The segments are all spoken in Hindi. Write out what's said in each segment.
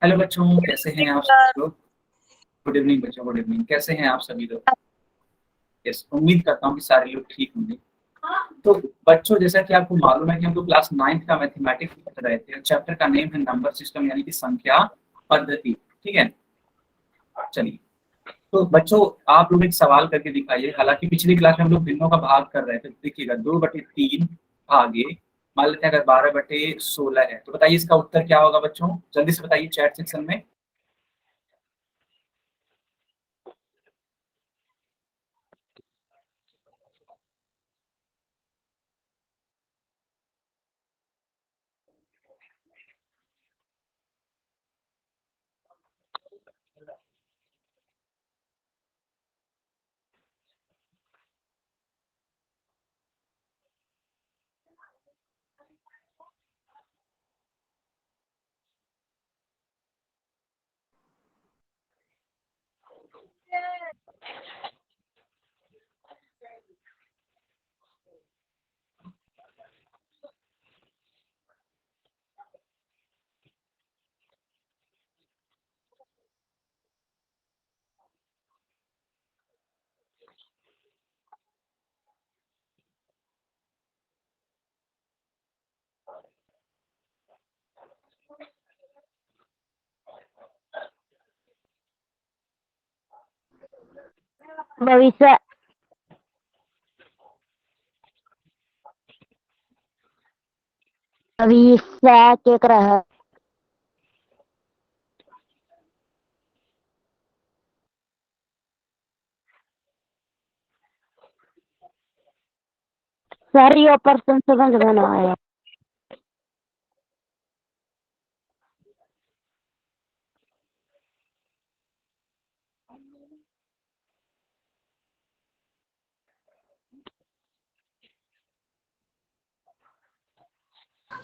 हेलो बच्चों, कैसे हैं आप सभी लोग। गुड इवनिंग बच्चों, गुड इवनिंग। कैसे हैं आप सभी लोग। यस, उम्मीद करता हूँ कि सारे लोग ठीक होंगे। तो बच्चों, जैसा कि आपको मालूम है कि हम लोग क्लास 9th का मैथमेटिक्स पढ़ रहे थे। चैप्टर का नेम है नंबर सिस्टम, यानी कि संख्या पद्धति। ठीक है, चलिए। तो बच्चों, आप लोग एक सवाल करके दिखाइए। हालांकि पिछली क्लास में हम लोग भिन्नों का भाग कर रहे थे। देखिएगा, 2/3 भागे, मान लेते हैं अगर 12/16 है, तो बताइए इसका उत्तर क्या होगा बच्चों। जल्दी से बताइए चैट सेक्शन में। भविष्य भविष्य के ग्रह सर, ये ऑपरेशन समझ में ना आया।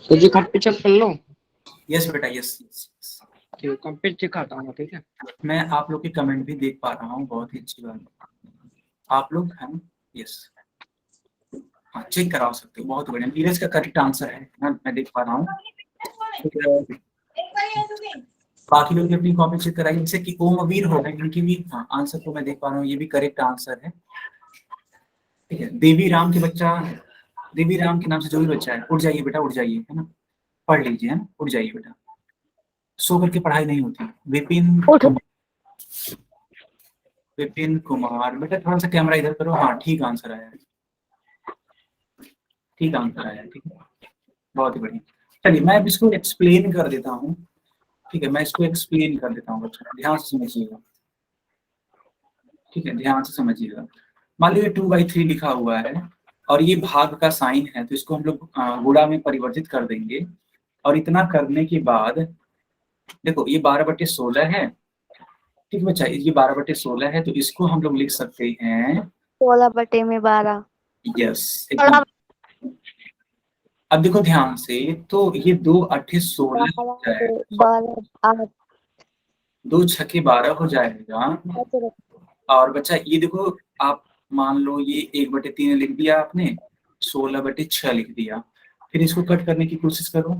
तो जी कंप्लीट कर लो। यस बेटा, यस यस। कंप्लीट दिखाता हूँ, ठीक है। मैं आप लोग के कमेंट भी देख पा रहा हूँ, बहुत ही अच्छी बात है। आप लोग हैं। यस, हाँ, चेक करा सकते हो, बहुत बढ़िया। नीरज का करेक्ट आंसर है ना, मैं देख पा रहा हूँ। बाकी लोग भी अपनी कॉपी चेक कराइए, जैसे कि ओमवीर हो गए, इनकी भी हाँ, आंसर को मैं देख पा रहा हूँ, ये भी करेक्ट आंसर है। ठीक है, देवी राम के बच्चा, देवी राम के नाम से जो भी बच्चा है, उठ जाइए बेटा, उठ जाइए, है ना। पढ़ लीजिए, है ना, उठ जाइए बेटा। सो करके पढ़ाई नहीं होती। उठ विपिन कुमार बेटा, थोड़ा सा कैमरा इधर करो। हाँ, ठीक आंसर आया है, ठीक आंसर आया है। ठीक है, बहुत ही बढ़िया। चलिए, मैं अब इसको एक्सप्लेन कर देता हूँ। ठीक है, मैं इसको एक्सप्लेन कर देता हूँ बच्चों, ध्यान से समझिएगा। ठीक है, ध्यान से समझिएगा। मान लीजिए 2/3 लिखा हुआ है और ये भाग का साइन है, तो इसको हम लोग गुणा में परिवर्तित कर देंगे। और इतना करने के बाद देखो, ये 12/16 है। ठीक बच्चा, ये 12/16 है, तो इसको हम लोग लिख सकते हैं 16/12। यस, एकदम। अब देखो ध्यान से, तो ये 2 8 16 हो जाएगा, 12 2 6 12 हो जाएगा। और बच्चा ये देखो, आप मान लो ये 1/3 लिख दिया आपने, 16/6 लिख दिया। फिर इसको कट करने की कोशिश करो।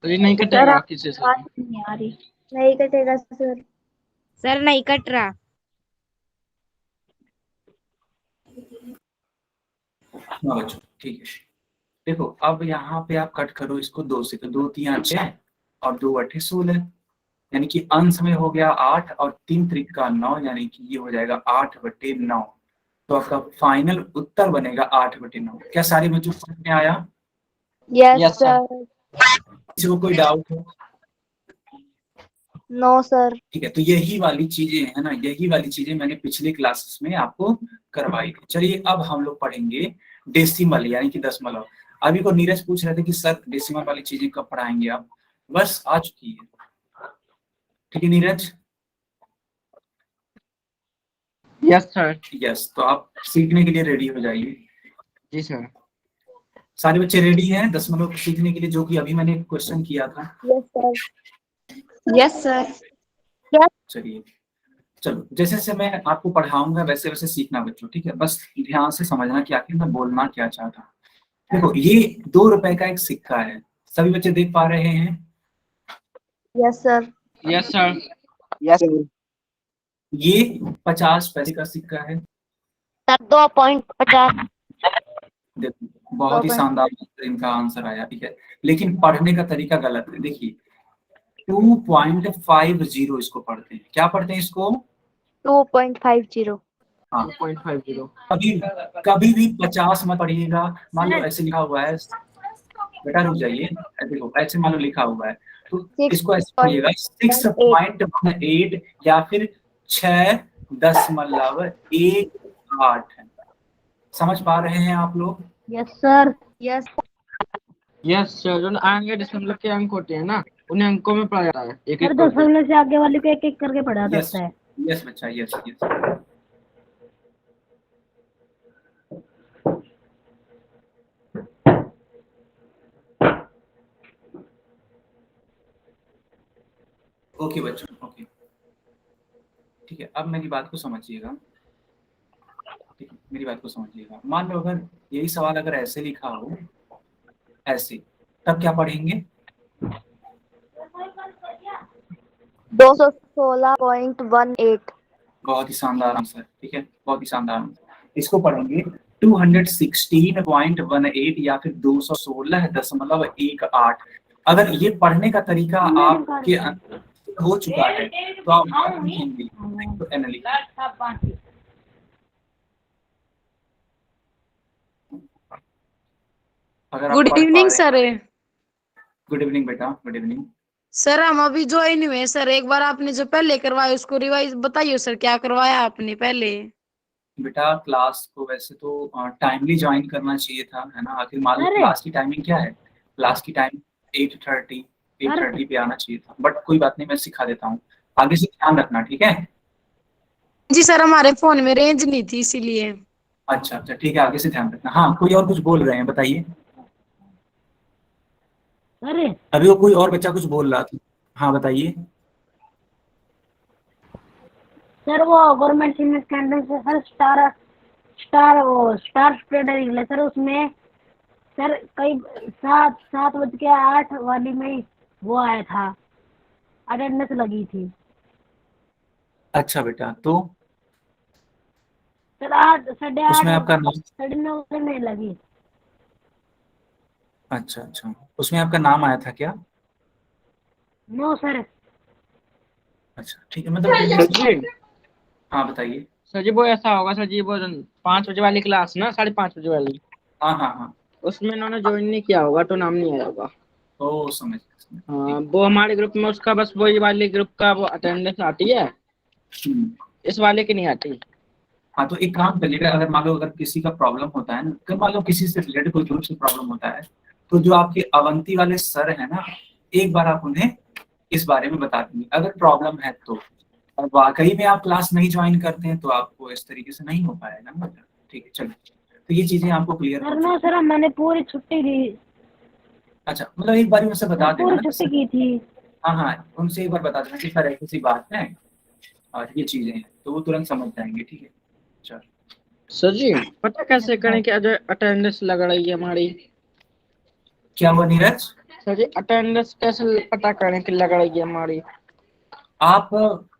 तो ये नहीं कटेगा किसी से। नहीं आ रही, नहीं कटेगा सर। सर नहीं कट रहा। हाँ बच्चों, ठीक है। देखो, अब यहाँ पे आप कट करो इसको 2 से, तो 2 3 8 6 और 2 8 16, यानी कि अंश में हो गया 8 और 3 3 9, यानी कि ये हो जाएगा 8/9। तो आपका फाइनल उत्तर बनेगा 8/9। क्या सारे बच्चों को समझ में आया। Yes sir. किसी को कोई डाउट हो। No sir. ठीक है, तो यही वाली चीजें है ना, यही वाली चीजें मैंने पिछले क्लासेस में आपको करवाई थी। चलिए, अब हम लोग पढ़ेंगे डेसिमल, यानी कि दशमलव। अभी को नीरज पूछ रहे थे कि सर डेसिमल वाली चीजें कब पढ़ाएंगे आप। बस आ चुकी है। ठीक है नीरज। Yes sir. यस, तो आप सीखने के लिए रेडी हो जाइए। जी सर। सारे बच्चे रेडी हैं दशमलव सीखने के लिए, जो कि अभी मैंने क्वेश्चन किया था। Yes sir. Yes sir. चलिए, चलो, जैसे जैसे मैं आपको पढ़ाऊंगा वैसे वैसे सीखना बच्चों। ठीक है, बस ध्यान से समझना कि आखिर मैं बोलना क्या चाहता हूँ। देखो, ये 2 रुपए का एक सिक्का है, सभी बच्चे देख पा रहे हैं। Yes sir. Yes sir. Yes sir. ये 50 पैसे का सिक्का है। सर 2.50। देखो बहुत ही 2.50। शानदार इनका आंसर आया, ठीक है, लेकिन पढ़ने का तरीका गलत है। देखिए 2.50 इसको पढ़ते हैं, क्या पढ़ते हैं इसको? 2.50। हाँ, 2.50। कभी कभी भी 50 मत पढ़िएगा। मान लो ऐसे लिखा हुआ है, बेटा रुक जाइए, देखो ऐसे मान लो लिखा हुआ है तो इसको ऐसे पढ़िएगा 6.18 या फिर 6.18 है। समझ पा रहे हैं आप लोग? Yes sir. Yes. Yes sir. जो आगे दशमलव के अंक होते हैं ना, उन्हें अंकों में पढ़ा जाता है, एक एक सर करके। दशमलव से आगे वाले को एक एक करके पढ़ा यस जाता है। यस बच्चा, यस यस। ओके बच्चों, ओके, ठीक है। अब मेरी बात को समझिएगा, ठीक है, मेरी बात को समझिएगा। मान लो अगर यही सवाल अगर ऐसे लिखा हो, ऐसे, तब क्या पढ़ेंगे? 216.18। बहुत ही शानदार आंसर, ठीक है, बहुत ही शानदार आंसर। इसको पढ़ेंगे 216.18 या फिर 216.18। अगर ये पढ़ने का तरीका आपके हो चुका है तो आप लिखेंगे तो एनालिसिस। अगर आप गुड पढ़ पा इवनिंग रहे सर। हैं, गुड इवनिंग बेटा, गुड इवनिंग। सर हम अभी ज्वाइन हुए सर। एक बार आपने जो पहले करवाया उसको रिवाइज बताइए सर, क्या करवाया आपने पहले? बेटा क्लास को वैसे तो टाइमली ज्वाइन करना चाहिए था, है ना। आखिर मान लो क्लास की टाइमिंग क्या है, क्लास की टाइम 8:30 पे आना चाहिए था, बट कोई बात नहीं, मैं सिखा देता हूँ। आगे से ध्यान रखना, ठीक है। जी सर, हमारे फोन में रेंज नहीं थी इसीलिए। अच्छा अच्छा, ठीक है, आगे से ध्यान रखना। हाँ, कोई और कुछ बोल रहे हैं, बताइए। अरे अभी वो कोई और बच्चा कुछ बोल रहा था, हाँ बताइए। सर वो गवर्नमेंट सीनियर कैंडिडेट से सर स्टार स्प्रेडर निकले सर। उसमें सर कई 7:08 वाली में वो आया था, अटेंडेंस लगी थी। अच्छा बेटा, तो सर 8:30 उसमें आपका नाम, 9:30 में लगी। अच्छा अच्छा, उसमें आपका नाम आया था क्या? No sir. अच्छा ठीक है, मतलब सर जी, हाँ बताइए। सर जी वो ऐसा होगा सर जी, वो 5 बजे वाली क्लास ना, 5:30 बजे वाली, हाँ हाँ हाँ, उसमें इन्होंने ज्वाइन नहीं किया होगा तो नाम नहीं आया होगा। ओ समझ गया, हाँ, ठीक। वो हमारे ग्रुप में उसका बस वही वाली ग्रुप का वो अटेंडेंस आती है, हम्म। इस वाले की नहीं आती। हाँ तो एक काम करिएगा, अगर मान लो अगर किसी का प्रॉब्लम होता है ना, अगर मान लो किसी से रिलेटेड कोई ग्रुप से प्रॉब्लम होता है, तो जो आपके अवंती वाले सर है ना, एक बार आप उन्हें इस बारे में बता देंगे अगर प्रॉब्लम है तो। और वाकई में आप क्लास नहीं ज्वाइन करते हैं तो आपको इस तरीके से नहीं हो पाएगा ना। ठीक है, चलिए, तो ये चीजें आपको क्लियर हो चुकी हैं। मैंने पूरी छुट्टी दी। अच्छा, मतलब एक बार उनसे बता देना पूरी ना छुट्टी सर। की थी। हाँ हाँ, उनसे एक बार बता देना कि सर ऐसी सी बात है और ये चीजें हैं, तो वो तुरंत समझ जाएंगे, ठीक है। चलो, सर जी पता कैसे करें कि अटेंडेंस लग रही है हमारी? क्या हुआ नीरज? सर जी अटेंडेंस कैसे पता करें कि लग रही है हमारी? आप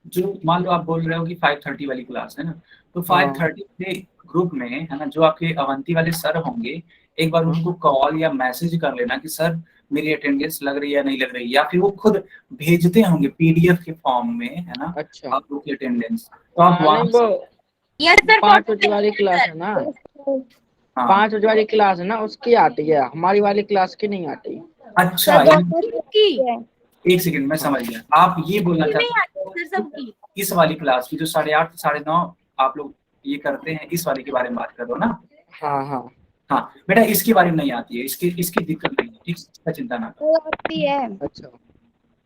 जो मान लो आप बोल रहे हो कि 5:30 वाली क्लास है ना, तो हाँ 5:30 के ग्रुप में है ना, जो आपके अवंती वाले सर होंगे, एक बार हाँ। उनको कॉल या मैसेज कर लेना कि सर मेरी अटेंडेंस लग रही है या नहीं लग रही है, या फिर वो खुद भेजते होंगे पीडीएफ के फॉर्म में, है ना, अच्छा। आप लोग की अटेंडेंस, तो आप हाँ नहीं वहां वो से। Yes sir. 5 बजे वाली क्लास है ना, हाँ 5 बजे वाली क्लास है ना, उसकी आती है, हमारी वाली क्लास की नहीं आती। अच्छा, सर एक सेकंड, मैं समझ गया। आप ये बोलना चाहते हैं सबकी। इस वाली क्लास की जो 8:30 से 9:30 आप लोग ये करते हैं, इस वाली के बारे में बात कर रहे हो ना? हाँ हाँ। हाँ बेटा, इसके बारे में नहीं आती है, इसकी इसकी दिक्कत नहीं है, ठीक, इसका चिंता ना करो। वो आती है। अच्छा।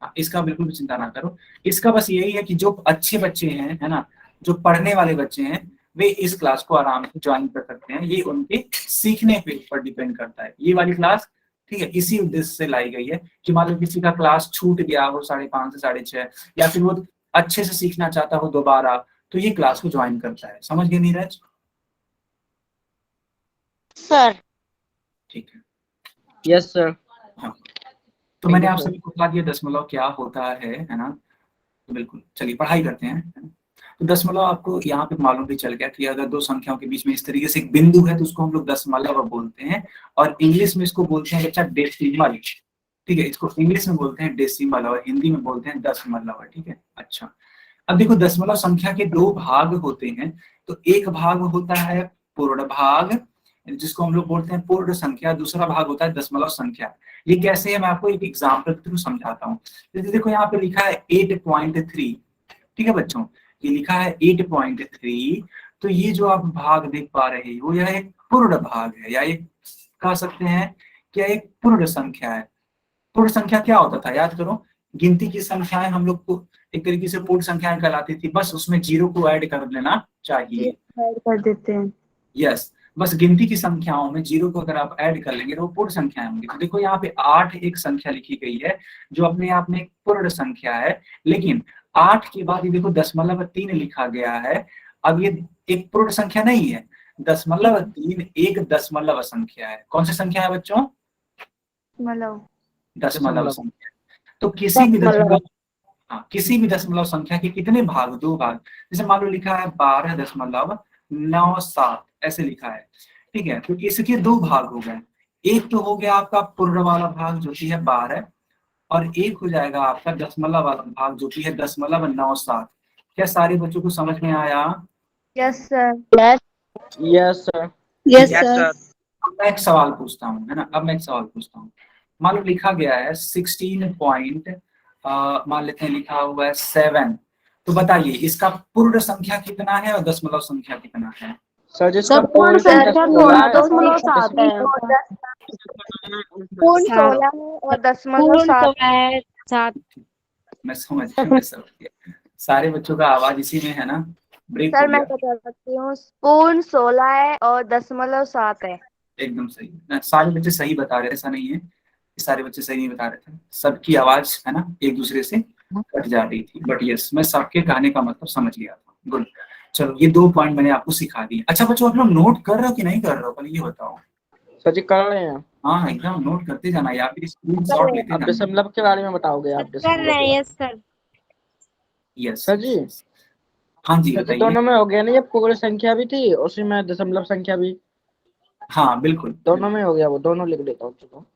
हाँ, इसका बिल्कुल भी चिंता ना करो। इसका बस यही है कि जो अच्छे बच्चे हैं, है ना, जो पढ़ने वाले बच्चे हैं, वे इस क्लास को आराम से ज्वाइन कर सकते हैं। ये उनके सीखने पे पर डिपेंड करता है, ये वाली क्लास, ठीक है। इसी उद्देश्य से लाई गई है कि मान लो किसी का क्लास छूट गया हो 5:30 से 6:30, या फिर वो अच्छे से सीखना चाहता हो दोबारा, तो ये क्लास को ज्वाइन करता है। समझ गए नीरज? सर ठीक है, यस सर। हाँ, तो मैंने you, आप sir. सभी को बता दिया दशमलव क्या होता है ना। तो बिल्कुल चलिए पढ़ाई करते हैं, है ना? तो दशमलव आपको यहाँ पे मालूम भी चल गया कि अगर दो संख्याओं के बीच में इस तरीके से एक बिंदु है तो उसको हम लोग दशमलव बोलते हैं, और इंग्लिश में इसको बोलते हैं बच्चा डेसिमल। ठीक है, इसको इंग्लिश में बोलते हैं डेसिमल और हिंदी में बोलते हैं दशमलव। ठीक है, अच्छा अब देखो दशमलव संख्या के दो भाग होते हैं। तो एक भाग होता है पूर्ण भाग, जिसको हम लोग बोलते हैं पूर्ण संख्या, दूसरा भाग होता है दशमलव संख्या। ये कैसे है मैं आपको एक एग्जांपल के थ्रू समझाता हूँ। जैसे देखो यहाँ पे लिखा है 8.3, ठीक है बच्चों, ये लिखा है 8.3। तो ये जो आप भाग देख पा रहे हो यह एक पूर्ण भाग है, या एक कह सकते हैं कि यह एक पूर्ण संख्या है। पूर्ण संख्या क्या होता था याद करो, गिनती की संख्याएं हम लोग को एक तरीके से पूर्ण संख्याएं कहलाती थी, बस उसमें जीरो को ऐड कर लेना चाहिए। ऐड कर देते हैं। यस, बस गिनती की संख्याओं में जीरो को अगर आप ऐड कर लेंगे तो वो पूर्ण संख्याएं होंगी। तो देखो यहाँ पे 8 एक संख्या लिखी गई है जो अपने आप में एक पूर्ण संख्या है, लेकिन 8 के बाद ये देखो 0.3 लिखा गया है। अब ये एक पूर्ण संख्या नहीं है, 0.3 एक दशमलव संख्या है। कौन सी संख्या है बच्चों? मतलब दशमलव संख्या। तो किसी भी दशमलव, हाँ किसी भी दशमलव संख्या के कितने भाग? दो भाग। जैसे मान लो लिखा है 12.97 ऐसे लिखा है, ठीक है, तो इसके दो भाग हो गए। एक तो हो गया आपका पूर्ण वाला भाग जो कि है 12, और एक हो जाएगा आपका दशमलव वाला भाग जो कि है 0.97। क्या सारे बच्चों को समझ में आया? Yes sir. Yes, sir. Yes sir. अब मैं एक सवाल पूछता हूँ, है ना, अब मैं एक सवाल पूछता हूँ। मान लो लिखा गया है 16 पॉइंट, मान लेते हैं लिखा हुआ है 7। तो बताइए इसका पूर्ण संख्या कितना है और दशमलव संख्या कितना है? सर जिसका सब पूर्ण पूर्ण संख्या संख्या पूर्ण 16 है, दशमलव 7 है। पूर्ण 16 है और दशमलव पूर्ण 7। तो है 7। मैं समझ गया, मैं समझ गया। सारे बच्चों का आवाज इसी में है ना, ब्रेक हो सर मैं गया। बता सकती हूँ, पूर्ण 16 है और दशमलव 7 है। एकदम सही, सारे बच्चे सही बता रहे थे, ऐसा नहीं है कि सारे बच्चे सही नहीं बता रहे थे। सबकी आवाज है ना एक दूसरे से कट जा रही थी, बट यस मैं सबके कहने का मतलब समझ गया था। गुड, चलो ये 2 पॉइंट मैंने आपको सिखा दिए। अच्छा बच्चों आप लोग नोट कर रहे हो कि नहीं कर रहे हो, पहले ये बताओ। सर जी कर रहे हैं। हाँ एकदम नोट करते जाना या फिर स्क्रीन शॉट लेते अब जाना। दशमलव के बारे में बताओगे आप? कर दशमलव रहे हैं। Yes sir. यस सर जी, हाँ जी सर जी बताइए। दोनों में हो गया ना, ये पूर्ण संख्या भी थी उसी में दशमलव संख्या भी, हाँ बिल्कुल दोनों में हो गया, वो दोनों लिख देता हूँ चलो।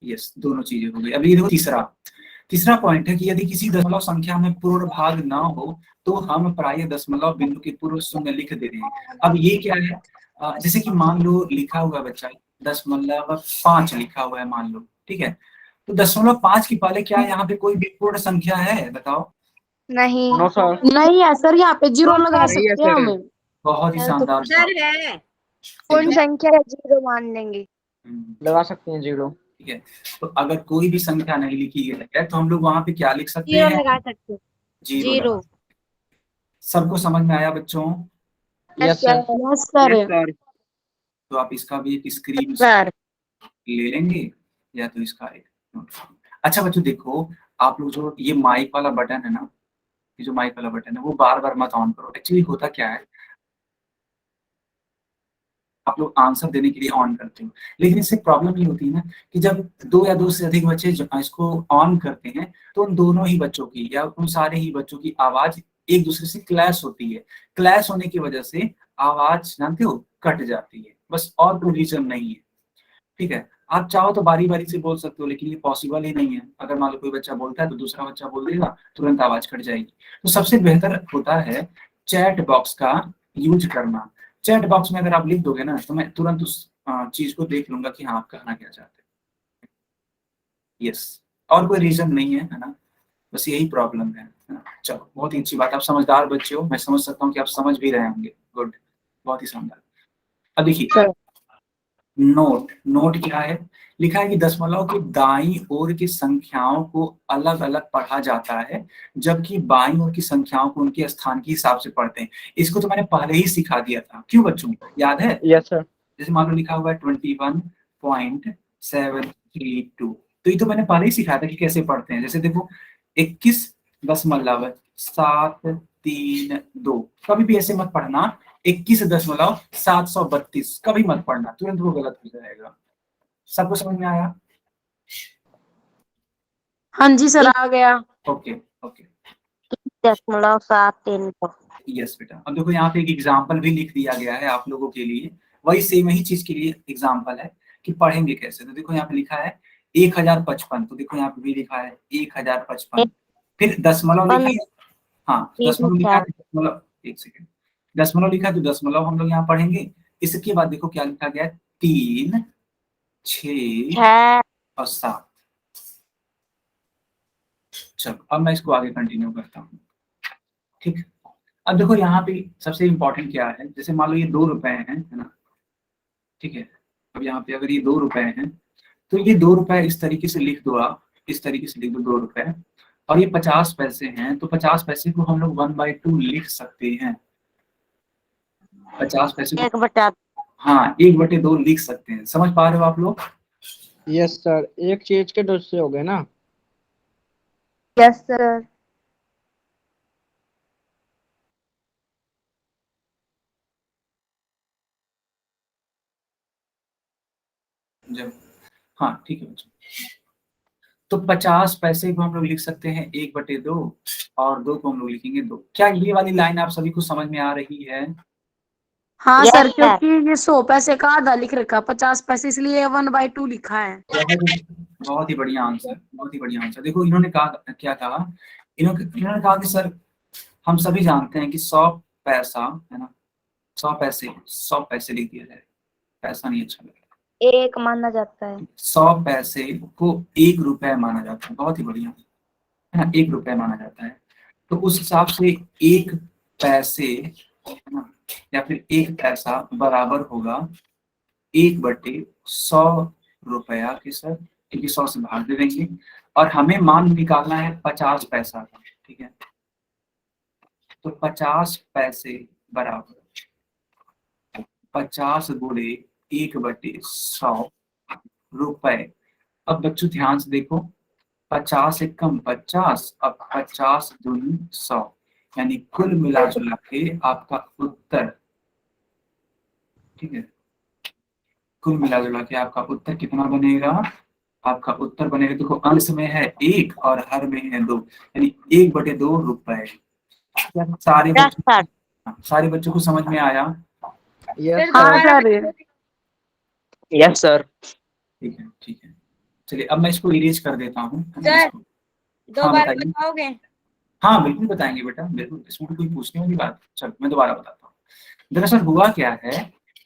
यस दोनों चीजें हो गई। अभी देखो तीसरा पॉइंट है कि यदि किसी दशमलव संख्या में पूर्ण भाग ना हो तो हम प्राय दशमलव बिंदु के पूर्व शून्य लिख देते हैं। अब ये क्या है, जैसे कि मान लो लिखा हुआ है बच्चा 0.5 लिखा हुआ है मान लो, ठीक है, तो 0.5 के पहले क्या यहाँ पे कोई भी पूर्ण संख्या है बताओ? नहीं। No sir. नहीं है सर, यहाँ पे जीरो लगा नहीं है सकते हैं सर। हम। बहुत ही शानदार सर है। पूर्ण संख्या 0 मान लेंगे। लगा सकते हैं जीरो। ठीक है, तो अगर कोई भी संख्या नहीं लिखी गई है तो हम लोग वहां पे क्या लिख सकते 0 हैं? लगा सकते हैं। Zero zero. लगा। सबको समझ में आया बच्चों? Yes sir. Yes sir. तो आप इसका भी एक स्क्रीन सर ले लेंगे या तो इसका एक नोट। अच्छा बच्चों देखो, आप लोग जो ये माइक वाला बटन है ना, ये जो माइक वाला बटन है वो बार बार मत ऑन करो। एक्चुअली होता क्या है, आप लोग आंसर देने के लिए ऑन करते हो, लेकिन इससे प्रॉब्लम ये होती है ना कि जब 2 या 2 से अधिक बच्चे इसको ऑन करते हैं तो उन दोनों ही बच्चों की या उन सारे ही बच्चों की आवाज एक दूसरे से क्लैश होती है। क्लैश होने की वजह से आवाज जानते हो कट जाती है, बस और कोई रीजन नहीं है। ठीक है, आप चाहो तो बारी बारी से बोल सकते हो, लेकिन ये पॉसिबल ही नहीं है। अगर मान लो कोई बच्चा बोलता है तो दूसरा बच्चा बोल देगा, तुरंत आवाज कट जाएगी। तो सबसे बेहतर होता है चैट बॉक्स का यूज करना। चैट बॉक्स में अगर आप लिख दोगे ना तो मैं तुरंत उस चीज को देख लूंगा कि हाँ आप कहना क्या चाहते हैं। यस, और कोई रीजन नहीं है ना, बस यही प्रॉब्लम है ना। चलो बहुत ही अच्छी बात, आप समझदार बच्चे हो, मैं समझ सकता हूँ कि आप समझ भी रहे होंगे। गुड, बहुत ही शानदार। अब देखिए नोट, नोट क्या है, लिखा है कि दशमलव की दाईं ओर की संख्याओं को अलग अलग पढ़ा जाता है जबकि बाईं ओर की संख्याओं को उनके स्थान के हिसाब से पढ़ते हैं। इसको तो मैंने पहले ही सिखा दिया था, क्यों बच्चों याद है? Yes sir. जैसे मान लो लिखा हुआ है 21.732, तो ये तो मैंने पहले ही सिखाया था कि कैसे पढ़ते हैं। जैसे देखो 21.732, कभी भी ऐसे मत पढ़ना 21.732 कभी मत पढ़ना, तुरंत वो गलत हो जाएगा। सबको समझ में आया? हाँ जी सर आ गया। ओके ओके 0.73 को। यस बेटा, अब देखो यहाँ पे एक एग्जाम्पल भी लिख दिया गया है आप लोगों के लिए, वही सेम ही चीज के लिए एग्जाम्पल है कि पढ़ेंगे कैसे। तो देखो यहाँ पे लिखा है 1055, तो देखो यहाँ पे भी लिखा है 1055, फिर दशमलव लिखा है। हाँ दशमलव लिखा है, दशमलव, एक सेकेंड, दशमलव लिखा है तो दशमलव हम लोग यहाँ पढ़ेंगे। इसके बाद देखो क्या लिखा गया है, 3, 6 और 7। चलो अब मैं इसको आगे कंटिन्यू करता हूँ, ठीक। अब देखो यहाँ पे सबसे इम्पोर्टेंट क्या है, जैसे मान लो ये 2 रुपए हैं, है ना, ठीक है। अब यहाँ पे अगर ये 2 रुपए हैं तो ये 2 रुपए इस तरीके से लिख दो, आप इस तरीके से लिख दो 2 रुपए, और ये 50 पैसे हैं, तो 50 पैसे को हम लोग 1/2 लिख सकते हैं। 50 पैसे को 1/2। हाँ 1/2 लिख सकते हैं, समझ पा रहे हो आप लोग? यस सर, एक चीज के 2 से हो गए ना। Yes sir. जब हाँ ठीक है बच्चों, तो 50 पैसे को हम लोग लिख सकते हैं 1/2, और 2 को हम लोग लिखेंगे 2। क्या ये वाली लाइन आप सभी को समझ में आ रही है? हाँ Yes, सर sir. क्योंकि ये 100 पैसे का आधा लिख रखा, 50 पैसे इसलिए 1/2 लिखा है। बहुत ही बढ़िया आंसर, बहुत ही बढ़िया आंसर। देखो इन्होंने कहा, क्या कहा, इन्होंने कहा कि सर हम सभी जानते हैं कि 100 पैसा है ना, 100 पैसे, 100 पैसे लिख दिया जाए, पैसा नहीं अच्छा लगता, एक माना जाता है। 100 पैसे को 1 रुपए माना जाता है, बहुत ही बढ़िया है ना, 1 रुपए माना जाता है। तो उस हिसाब से 1 पैसे है ना, या फिर 1 पैसा बराबर होगा 1/100 रुपया के सर, क्योंकि 100 से भाग दे देंगे, और हमें मान निकालना है 50 पैसा का, ठीक है। तो 50 पैसे बराबर 50 गुणे 1/100 रुपए। अब बच्चों ध्यान से देखो, 50 एकम 50, अब 50 दूनी 100, यानी कुल मिला जुला के आपका उत्तर, ठीक है, कुल मिला जुला के आपका उत्तर कितना बनेगा? आपका उत्तर बनेगा, देखो अंश में है 1 और हर में है 2, यानी 1/2 रुपए। सारे बच्चों को समझ में आया? यस हाँ सर। सर। Yes sir. ठीक है ठीक है, चलिए अब मैं इसको इरेज कर देता हूँ। सर, हाँ दोबारा बताइए। बताओगे? हाँ बिल्कुल बताएंगे बेटा, बिल्कुल, इसमें कोई पूछने वाली बात। चलो मैं दोबारा बताता हूँ। दरअसल हुआ क्या है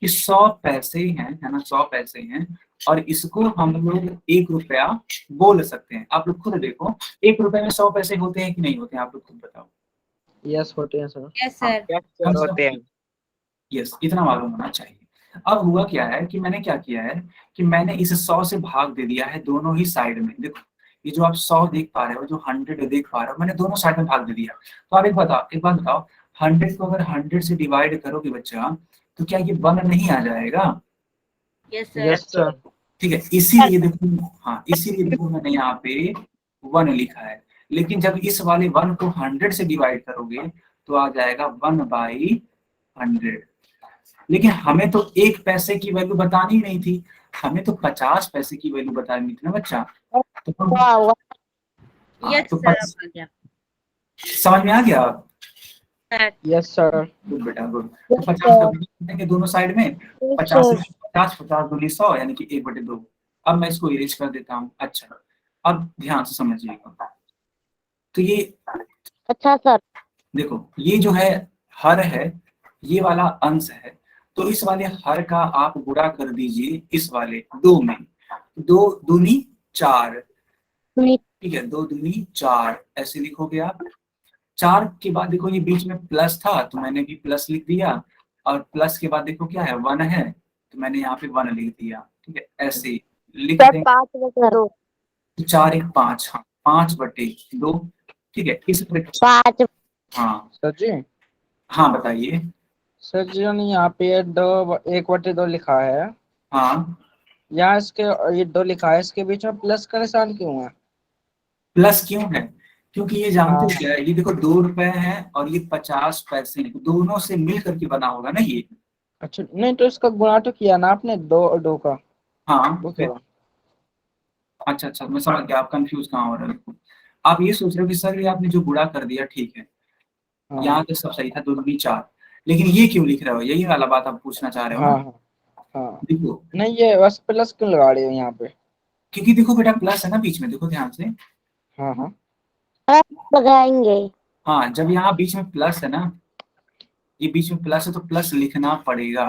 कि 100 पैसे हैं, है ना, 100 पैसे हैं, और इसको हम लोग 1 रुपया बोल सकते हैं। आप लोग खुद देखो, 1 रुपए में 100 पैसे होते हैं कि नहीं होते हैं, आप लोग खुद बताओ। यस होते हैं सर। Yes sir. हम सब, यस, इतना मालूम होना चाहिए। अब हुआ क्या है कि मैंने क्या किया है कि मैंने इस 100 से भाग दे दिया है दोनों ही साइड में। देखो ये जो आप 100 देख पा रहे हो, जो 100 देख पा रहे हो, मैंने दोनों साइड में भाग दे दिया। तो आप एक बात बताओ, 100 को अगर 100 से डिवाइड करोगे बच्चा, तो क्या ये 1 नहीं आ जाएगा? Yes yes sir. ठीक है, इसीलिए देखो, हाँ इसीलिए देखो मैंने यहाँ पे 1 लिखा है। लेकिन जब इस वाले 1 को 100 से डिवाइड करोगे तो आ जाएगा 1/100। लेकिन हमें तो 1 पैसे की वैल्यू बतानी नहीं थी, हमें तो 50 पैसे की वैल्यू बतानी थी ना बच्चा। तो समझ में आ गया? Yes sir. गुड बेटा गुड। तो 50 का देंगे दोनों साइड में, 50 दूनी 100, यानी कि 1/2। अब मैं इसको इरेज कर देता हूँ। अच्छा अब ध्यान से समझिएगा, तो ये अच्छा सर। देखो ये जो है हर है, ये वाला अंश है, तो इस वाले हर का आप गुणा कर दीजिए इस वाले 2 में, 2 दूनी 4, ठीक है, 2 दूनी 4 ऐसे लिखोगे आप। 4 के बाद देखो ये बीच में प्लस था तो मैंने भी प्लस लिख दिया, और प्लस के बाद देखो क्या है 1 है, तो मैंने यहाँ पे 1 लिख दिया, ठीक है, ऐसे लिख दें। 5/2। 4 1 5, हाँ 5/2, ठीक है, इस प्रकार। 5। हाँ सर जी। हाँ बताइए। सर जी यहाँ पे 1/2 लिखा है, हाँ यहाँ इसके ये 2 लिखा है, इसके बीच में प्लस का निशान क्यों है? प्लस क्यों है? क्योंकि ये जानते हो हाँ। क्या है, ये देखो 2 रुपए है और ये 50 पैसे हैं, दोनों से मिल करके बना होगा ना ये। अच्छा नहीं, तो इसका गुणा तो किया ना आपने 2 और 2 का, हाँ वो फिर क्या? अच्छा अच्छा, मैं समझ गया, आप कंफ्यूज कहाँ हो रहे हो। आप ये सोच रहे हो कि सर ये आपने जो गुणा कर दिया ठीक है, हाँ यहाँ तो सब सही था, 2 दूनी 4, लेकिन ये क्यों लिख रहे हो, यही वाला बात आप पूछना चाह रहे हो हाँ ना। हाँ हाँ। देखो, नहीं ये बस प्लस क्यों लगा रही हो यहाँ पे? क्योंकि देखो बेटा प्लस है ना बीच में, देखो ध्यान से। हाँ हाँ लगाएंगे। हाँ, जब यहाँ बीच में प्लस है ना, ये बीच में प्लस है तो प्लस लिखना पड़ेगा।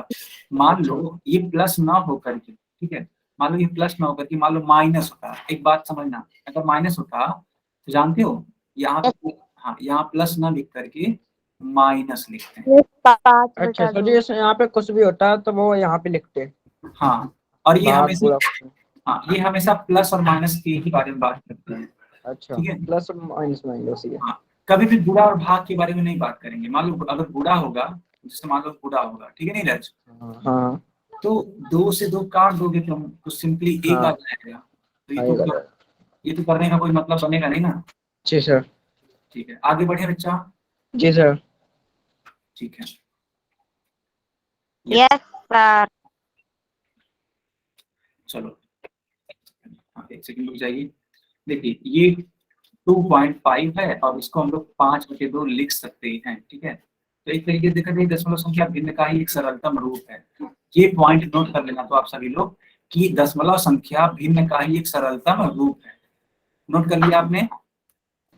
मान अच्छा लो ये प्लस ना होकर के, ठीक है, मान लो ये प्लस ना होकर के मान लो माइनस होता, एक बात समझना, अगर माइनस होता तो जानते हो यहाँ पे, हाँ यहाँ प्लस ना लिख करके माइनस लिखते हैं। 5 अच्छा बटा सर 2। जी, जैसे यहाँ पे कुछ भी होता है तो वो यहाँ पे लिखते हैं, हाँ, और ये भाग हमेशा, गुणा। हाँ ये हमेशा प्लस और माइनस के ही बारे में बात करते हैं। अच्छा, ठीक है, प्लस माइनस माइनस ही है। हाँ, कभी भी गुणा और भाग के बारे में नहीं बात करेंगे। मान लो अगर गुणा होगा, जैसे मान लो गुणा होगा, ठीक है नीरज, हाँ हाँ तो 2 से 2 काट दोगे तुम तो सिंपली एक आ हाँ जाएगा। तो आएगा। ये तो करने का कोई मतलब बनेगा नहीं ना। जी सर। ठीक है, आगे बढ़े बच्चा। जी सर। ठीक है, यस सर। चलो, हाँ एक सेकंड रुक जाइए। देखिए ये 2.5 है और इसको हम लोग 5/2 लिख सकते हैं, ठीक है। तो एक तरीके से देखा जाए दशमलव संख्या भिन्न का ही एक सरलतम रूप है। ये पॉइंट नोट कर लेना तो आप सभी लोग कि दशमलव संख्या भिन्न का ही एक सरलतम रूप है। नोट कर लिया आपने?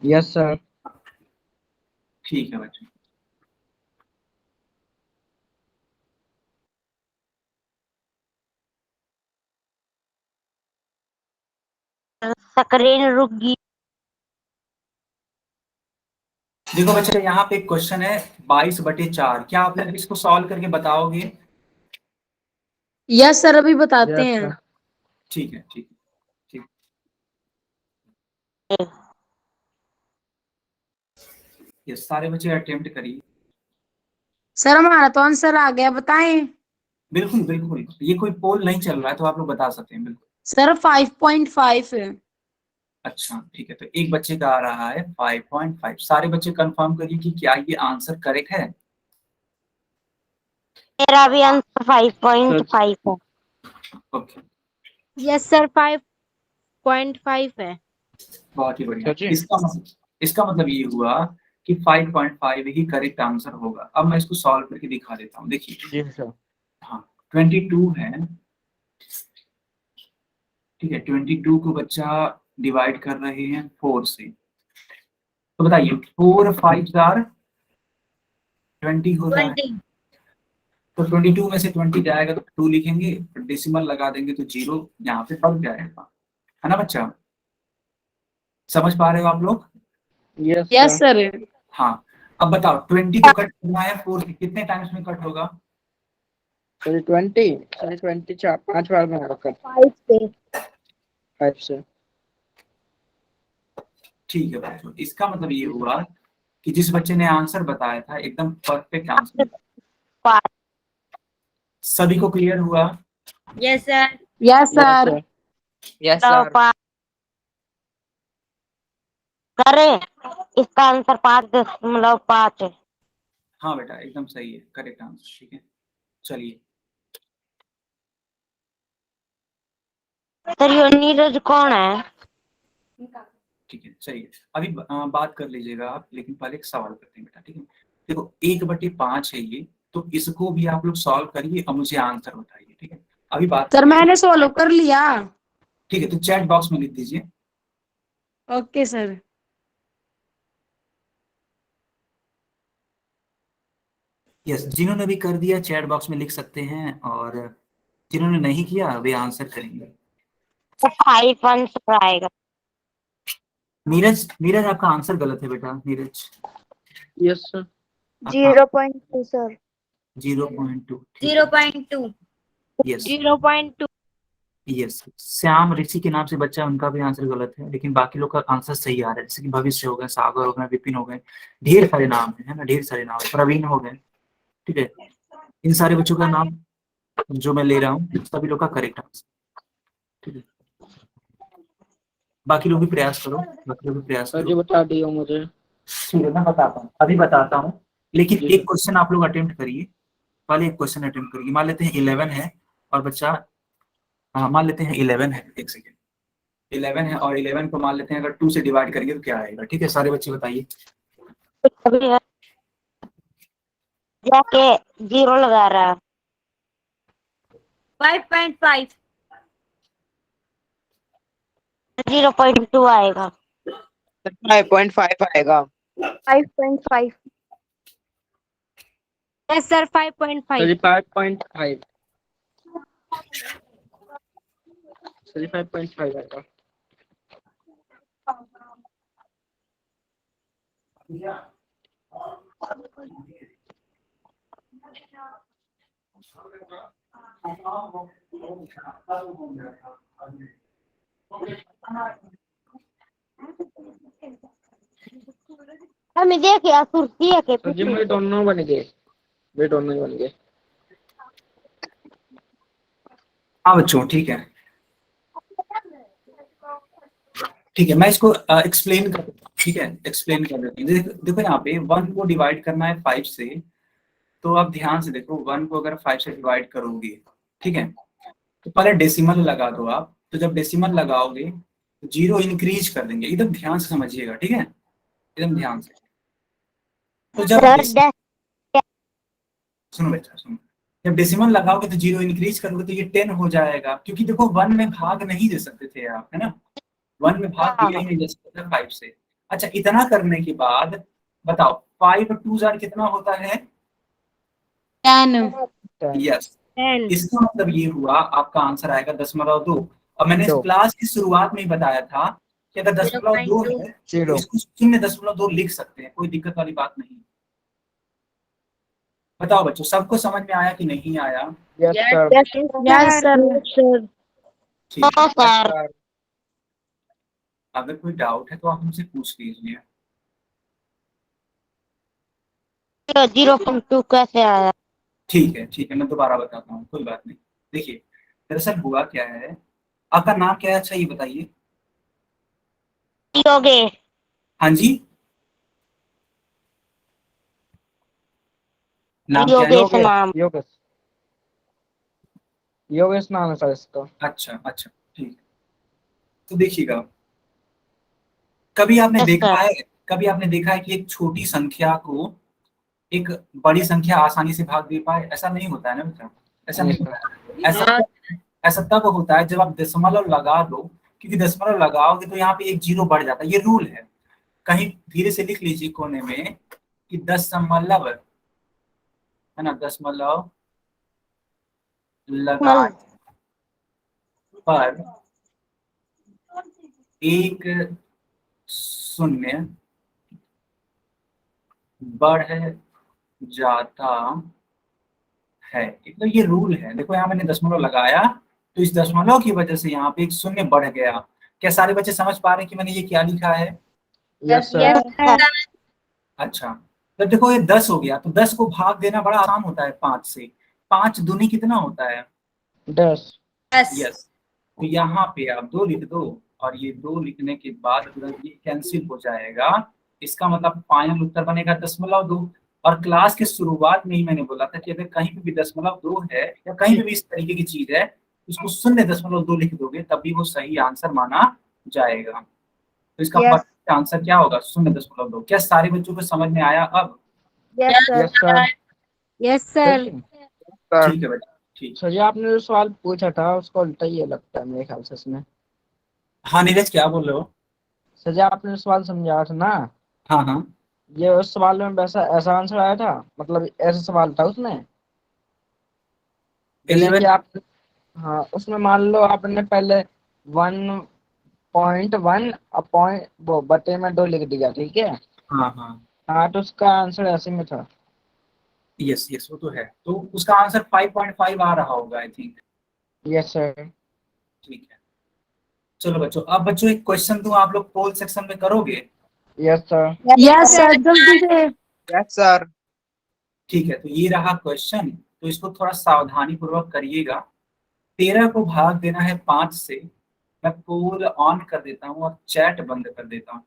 Yes sir. ठीक है बच्चों। स्क्रीन रुक गई। देखो बच्चे यहाँ पे एक क्वेश्चन है 22/4, क्या आप लोग इसको सॉल्व करके बताओगे? यस सर, अभी बताते यस हैं। सर। ठीक है, ठीक है, ठीक। ये सारे बच्चे अटेम्प्ट करिए। सर हमारा तो आंसर आ गया, बताएं। बिल्कुल बिल्कुल, ये कोई पोल नहीं चल रहा है तो आप लोग बता सकते हैं बिल्कुल। सर 5.5 है। अच्छा ठीक है, तो एक बच्चे का आ रहा है 5.5। सारे बच्चे कंफर्म करिए कि क्या ये आंसर करेक्ट है। मेरा भी आंसर सर 5.5 है। ओके, यस सर 5.5 है। बहुत ही सर बढ़िया। जी। इसका मतलब ये हुआ कि 5.5 ही करेक्ट आंसर होगा। अब मैं इसको सॉल्व करके दिखा देता हूँ, देखिए। जी सर। हाँ, 22 है, ठीक है, 22 को बच्चा डिवाइड कर रहे हैं 4 से, तो बताइए 4 5 आर 20 होता है। 20। तो 22 में से 20 जाएगा तो 2 लिखेंगे, डेसिमल लगा देंगे तो 0 यहाँ पे बढ़ जाएगा, है ना बच्चा? समझ पा रहे हो आप लोग? Yes yes sir. सर। हाँ, अब बताओ 20 को कट करना है 4 से, कितने टाइम्स में कट होगा? सर 20, सर 20 चार 5 बार में होगा कट। 5 से। 5 से। ठीक है बच्चों, इसका मतलब ये हुआ कि जिस बच्चे ने आंसर बताया था एकदम परफेक्ट आंसर। 5। सभी को क्लियर हुआ? Yes sir. Yes yes sir. Sir. Yes sir. करें, इसका आंसर 5.5 है। हाँ बेटा एकदम सही है, करेक्ट आंसर, ठीक है। चलिए, सर ये नीरज कौन है? ठीक है, चलिए अभी बात कर लीजिएगा आप, लेकिन पहले एक सवाल करते हैं बेटा, ठीक है। देखो 1/5 है ये, तो इसको भी आप लोग सॉल्व करिए और मुझे आंसर बताइए, ठीक है। अभी बात सर करिए, मैंने सोल्व कर लिया। ठीक है, तो चैट बॉक्स में लिख दीजिए। Okay sir. यस, जिन्होंने भी कर दिया चैट बॉक्स में लिख सकते हैं, और जिन्होंने नहीं किया वे आंसर करेंगे। तो 5 आंसर आएगा। नीरज, नीरज आपका आंसर गलत है बेटा, नीरज। Yes sir. 0.2 सर। 0.2, 0.2। यस 0.2। यस। श्याम ऋषि के नाम से बच्चा है, उनका भी आंसर गलत है, लेकिन बाकी लोग का आंसर सही आ रहा है। जैसे कि भविष्य हो गए, सागर हो गए, विपिन हो गए, ढेर सारे नाम है ना, ढेर सारे नाम, प्रवीण हो गए, ठीक है। इन सारे बच्चों का नाम जो मैं ले रहा हूँ सभी लोग का करेक्ट आंसर, ठीक है। बाकी लोग भी प्रयास करो, बाकी लोग भी प्रयास सर करो। जी बता दियो मुझे। ठीक है, मैं बताता हूँ, अभी बताता हूँ, लेकिन जी एक सर। क्वेश्चन आप लोग अटेम्प्ट करिए। पहले एक क्वेश्चन अटेम्प्ट करिए। मान लेते हैं 11 है और बच्चा, हाँ मान लेते हैं 11 है, एक सेकेंड, 11 है और 11 को मान लेते हैं अगर 2 से डिवाइड करेंगे तो क्या आएगा। ठीक है, सारे बच्चे बताइए। अभी जाके जीरो लगा रहा है। 5.5 0.2 आएगा। 5.5 आएगा। 5.5 यस सर 5.5 सर जी 5.5, सर जी 5.5 आएगा। हमें देखिए कुर्सी है के सर जी मेरे दोनों बन गए, मेरे दोनों ही बन गए। हाँ बच्चों ठीक है, ठीक है, मैं इसको एक्सप्लेन कर देता हूँ। ठीक है, एक्सप्लेन कर देता हूँ। देखो यहाँ पे 1 को डिवाइड करना है 5 से, तो आप ध्यान से देखो 1 को अगर 5 से डिवाइड करोगे, ठीक है, तो पहले डेसिमल लगा दो आप। तो जब डेसिमल लगाओगे तो जीरो इंक्रीज कर देंगे, एकदम ध्यान से समझिएगा, ठीक है, एकदम ध्यान से। तो जब सुनो बेटा सुनो, जब डेसिमल लगाओगे तो जीरो इंक्रीज करोगे तो ये 10 हो जाएगा, क्योंकि देखो 1 में भाग नहीं दे सकते थे आप, है ना, 1 में भाग दिया ही नहीं जा सकता था 5 से। अच्छा, इतना करने के बाद बताओ 5 और 2 जार कितना होता है? 10। यस, इसका मतलब ये हुआ आपका आंसर आएगा 0.2। और मैंने इस 2 क्लास की शुरुआत में ही बताया था कि अगर 0.2 है तो 0। इसको 0.2 लिख सकते हैं, कोई दिक्कत वाली बात नहीं। बताओ बच्चों, सबको समझ में आया कि नहीं आया? Yes sir. Yes sir. ठीक है, सर अगर कोई डाउट है तो आप हमसे पूछ लीजिए। 0.2 कैसे आया? ठीक है ठीक है, मैं दोबारा बताता हूँ, कोई बात नहीं। देखिए, दरअसल हुआ क्या है, आपका नाम क्या है, अच्छा ये बताइए। योगेश। हाँ जी, नाम क्या है? योगेश नाम। योगेश, योगेश नाम है सर इसका। अच्छा अच्छा, ठीक। तो देखिएगा, कभी आपने यस देखा सर। है, कभी आपने देखा है कि एक छोटी संख्या को एक बड़ी संख्या आसानी से भाग दे पाए? ऐसा नहीं होता है ना बेटा, ऐसा नहीं नहीं सर। होता है। ऐसा तब होता है जब आप दशमलव लगा दो, क्योंकि दशमलव लगाओगे तो यहाँ पे एक जीरो बढ़ जाता है, ये रूल है। कहीं धीरे से लिख लीजिए कोने में कि दशमलव, है ना, दशमलव लगाने पर एक शून्य बढ़ जाता है। तो ये रूल है, देखो यहाँ मैंने दशमलव लगाया तो इस दशमलव की वजह से यहाँ पे एक शून्य बढ़ गया। क्या सारे बच्चे समझ पा रहे हैं कि मैंने ये क्या लिखा है? Yes sir. अच्छा, तो देखो ये 10 हो गया, तो 10 को भाग देना बड़ा आसान होता है 5 से। 5 दूनी कितना होता है? 10। यस, तो यहाँ पे आप 2 लिख दो, और ये 2 लिखने के बाद तुरंत ये कैंसिल हो जाएगा। इसका मतलब फाइनल उत्तर बनेगा 0.2। और क्लास के शुरुआत में ही मैंने बोला था कि अगर कहीं पे भी 0.2 है या कहीं पे भी इस तरीके की चीज है, उसको 0.2 लिख दोगे तब भी वो सही आंसर माना जाएगा। तो इसका परफेक्ट आंसर क्या होगा? 0.2। क्या सारे बच्चों को समझ में आया अब? Yes sir. Yes sir sir. जी, सर ठीक है बेटा, ठीक। सर जी आपने जो सवाल पूछा था उसका उल्टा ही है लगता है मेरे ख्याल से इसमें। हाँ नीरज, क्या बोल रहे हो? सर जी आपने जो सवाल समझाया था ना, हाँ हाँ, ये उस सवाल में वैसा ऐसा आंसर आया था, मतलब ऐसा सवाल था उसमें। जैसे कि 11। आप, हाँ उसमें मान लो आपने पहले 1.1 अपॉइंट वो बटे में 2 लिख दिया, ठीक है। हाँ हाँ, हाँ तो उसका आंसर ऐसे में था। यस यस, वो तो है, तो उसका आंसर 5.5 आ रहा होगा आई थिंक। Yes sir. ठीक है, चलो बच्चों, अब बच्चों एक क्वेश्चन दूं, आप लोग पोल सेक्शन में करोगे? Yes sir. यस सर, जल्दी से। Yes sir. ठीक है, तो ये रहा क्वेश्चन, तो इसको थोड़ा सावधानी पूर्वक करिएगा। 13 को भाग देना है 5 से। मैं पोल ऑन कर देता हूँ और चैट बंद कर देता हूँ।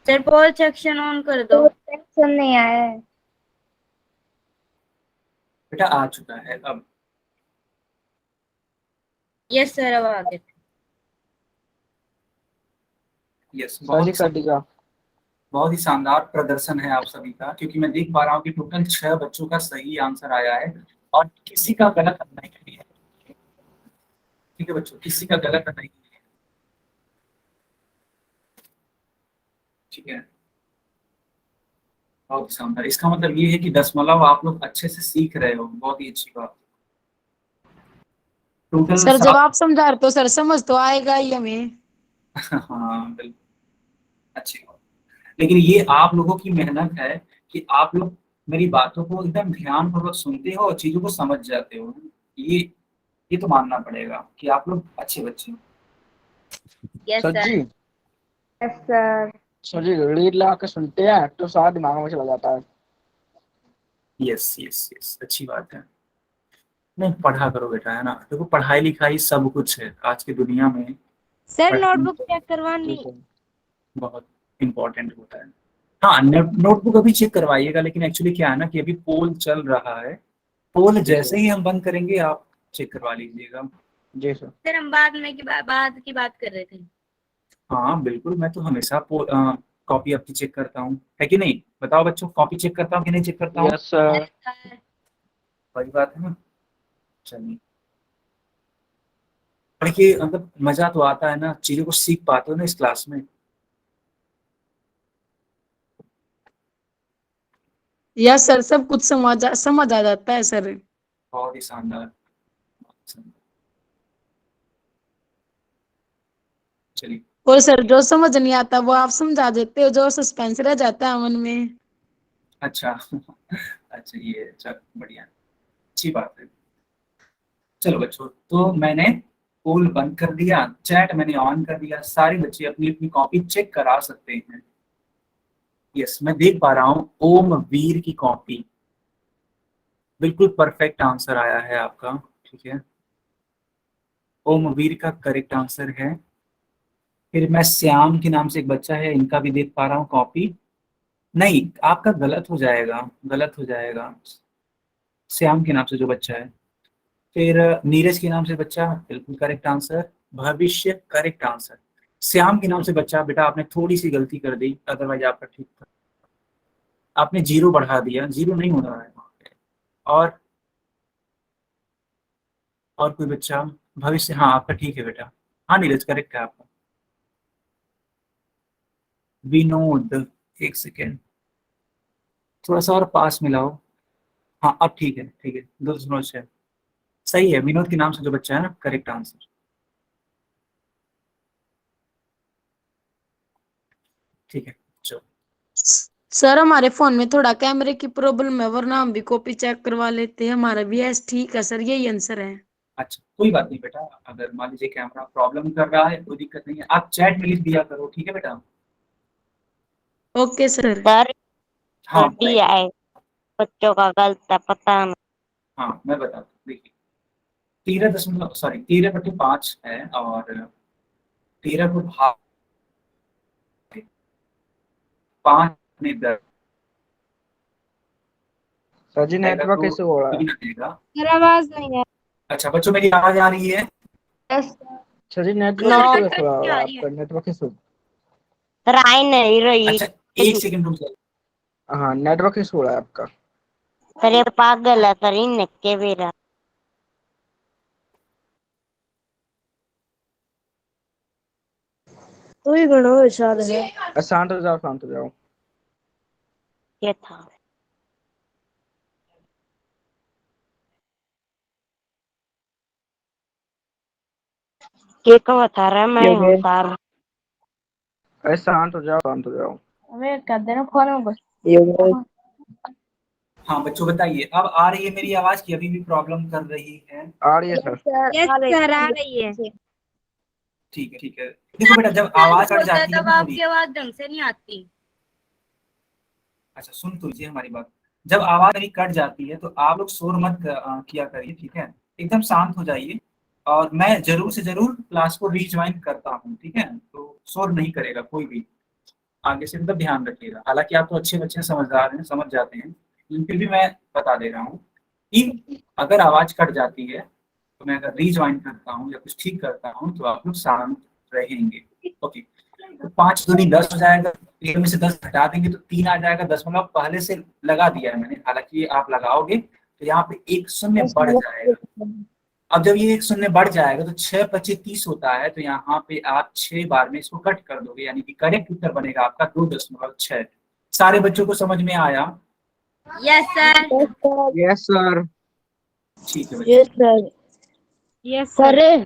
सर पोल सेक्शन ऑन कर दो। सेक्शन नहीं आया है। बेटा आ चुका है अब। यस सर अब आ गए। यस, सर जी कर दिया। बहुत ही शानदार प्रदर्शन है आप सभी का, क्योंकि मैं देख पा रहा हूँ कि टोटल 6 बच्चों का सही आंसर आया है और किसी का गलत नहीं है। ठीक है बच्चों, किसी का गलत नहीं है। ठीक है, बहुत ही शानदार। इसका मतलब ये है कि दशमलव आप लोग अच्छे से सीख रहे हो, बहुत ही अच्छी बात। टोटल सर जब 7। आप समझा रहे तो सर समझ तो आएगा ही हमें। हाँ बिल्कुल, अच्छी बात। लेकिन ये आप लोगों की मेहनत है कि आप लोग मेरी बातों को एकदम ध्यानपूर्वक सुनते हो और चीजों को समझ जाते हो। ये ये तो मानना पड़ेगा कि आप लोग अच्छे बच्चे हो। Yes sir sir. जी, यस सर। सर जी रीड लगा के सुनते हैं तो सारा दिमाग में चला जाता है। यस यस यस, अच्छी बात है। नहीं, पढ़ा करो बेटा, है ना। देखो पढ़ाई लिखाई सब कुछ है आज की दुनिया में। सर पढ़ाई नोटबुक चेक करवानी। जी सर। बहुत इम्पोर्टेंट होता है। हाँ, नोटबुक अभी चेक करवाइएगा, लेकिन एक्चुअली क्या है ना कि अभी पोल चल रहा है। पोल जैसे ही हम बंद करेंगे आप चेक करवा लीजिएगा। जी सर। सर हम बाद की बात कर रहे थे। हाँ बिल्कुल, मैं तो हमेशा कॉपी आपकी चेक करता हूँ, है कि नहीं। बताओ बच्चों, कॉपी चेक करता हूँ कि नहीं चेक करता हूँ। Yes sir. वही बात है ना। चलिए, पढ़ के मतलब मजा तो आता है ना, चीजों को सीख पाते हो ना इस क्लास में। यस सर, सब कुछ समझ आ जाता है सर। बहुत ही शानदार। चलिए। और सर जो समझ नहीं आता वो आप समझा देते हो, जो सस्पेंस रह जाता है मन में। अच्छा अच्छा, ये चल बढ़िया, अच्छी बात है। चलो बच्चों, तो मैंने पोल बंद कर दिया, चैट मैंने ऑन कर दिया, सारे बच्चे अपनी अपनी कॉपी चेक करा सकते हैं। यस, मैं देख पा रहा हूँ ओम वीर की कॉपी। बिल्कुल परफेक्ट आंसर आया है आपका। ठीक है, ओम वीर का करेक्ट आंसर है। फिर मैं श्याम के नाम से एक बच्चा है, इनका भी देख पा रहा हूँ कॉपी। नहीं, आपका गलत हो जाएगा, गलत हो जाएगा। श्याम के नाम से जो बच्चा है। फिर नीरज के नाम से बच्चा, बिल्कुल करेक्ट आंसर। भविष्य करेक्ट आंसर। श्याम के नाम से बच्चा, बेटा आपने थोड़ी सी गलती कर दी, अदरवाइज आपका ठीक था। आपने जीरो बढ़ा दिया, जीरो नहीं होना है वहाँ पे। और कोई बच्चा, भविष्य, हाँ आपका ठीक है बेटा। हाँ नीरज, करेक्ट है आपका। विनोद, एक सेकेंड, थोड़ा सा और पास मिलाओ। हाँ अब ठीक है, ठीक है, 2.6 सही है। विनोद के नाम से जो बच्चा है ना, करेक्ट आंसर। ठीक है, चलो। सर हमारे फोन में थोड़ा कैमरे की प्रॉब्लम है, वरना हम भी कॉपी चेक करवा लेते हैं। हमारा भी यस ठीक है सर, यही आंसर है। अच्छा, कोई बात नहीं बेटा, अगर मान लीजिए कैमरा प्रॉब्लम कर रहा है कोई दिक्कत नहीं है, आप चैट में लिख दिया करो, ठीक है बेटा। Okay sir. सर हाँ डी आए बच्चों का गलत है पता नहीं। हाँ मैं बताता हूँ, देखिए 13.5 है और 13 को भाग 5 में 10 सर जी आएगा नेटवर्क तो इशू हो रहा है। 3 आएगा। मेरा आवाज नहीं है। अच्छा बच्चों, मेरी आवाज आ रही है। यस सर जी नो नेटवर्क इशू है थोड़ा, क्या आ रही है? आपका नेटवर्क इशू। सर आई नहीं रही। अच्छा, एक सेकंड रुक जाइए। हाँ नेटवर्क इशू हो रहा है आपका। सर ये पागल है सर, इन के भी रहा। तू ही गणो शायद है। शांत हो जाओ, शांत हो जाओ। ये था ये को बता रहा मैं हूँ सर। अरे शांत हो जाओ, शांत हो जाओ। मैं कर देना फोन में बस। हाँ बच्चों बताइए, अब आ रही है मेरी आवाज की अभी भी प्रॉब्लम कर रही है। आ रही है सर। यस सर आ रही है। ठीक है ठीक है। देखो बेटा, जब आवाज कट बोलता है जाती है तब ना थोड़ी। आपकी आवाज ढंग से नहीं आती। अच्छा सुन तो लीजिए हमारी बात। जब आवाज मेरी कट जाती है तो आप लोग शोर मत किया करिए, ठीक है। एकदम शांत हो जाइए। और मैं जरूर से जरूर क्लास को रीज्वाइन करता हूँ, ठीक है। तो शोर नहीं करेगा कोई भी। आगे से मतलब ध्यान रखिएगा। हालांकि आप तो अच्छे बच्चे समझदार हैं, समझ जाते हैं, लेकिन फिर भी मैं बता दे रहा हूँ कि अगर आवाज कट जाती है तो मैं अगर रीज्वाइन करता हूँ या कुछ ठीक करता हूँ तो आप लोग शांत रहेंगे। ओके, तो 5 दूनी 10 हो जाएगा, 3 में से 10 घटा देंगे तो 3 आ जाएगा। 10 मतलब पहले से लगा दिया है मैंने, हालांकि ये आप लगाओगे तो यहाँ पे एक शून्य बढ़ जाएगा। अब जब ये एक शून्य बढ़ जाएगा तो 6 25 30 होता है, तो यहाँ पे आप 6 बार में इसको कट कर दोगे, यानी कि करेक्ट उत्तर बनेगा आपका 2.6। सारे बच्चों को समझ में आया? Yes sir. Yes sir. ठीक है बच्चों। Yes sir. यस सर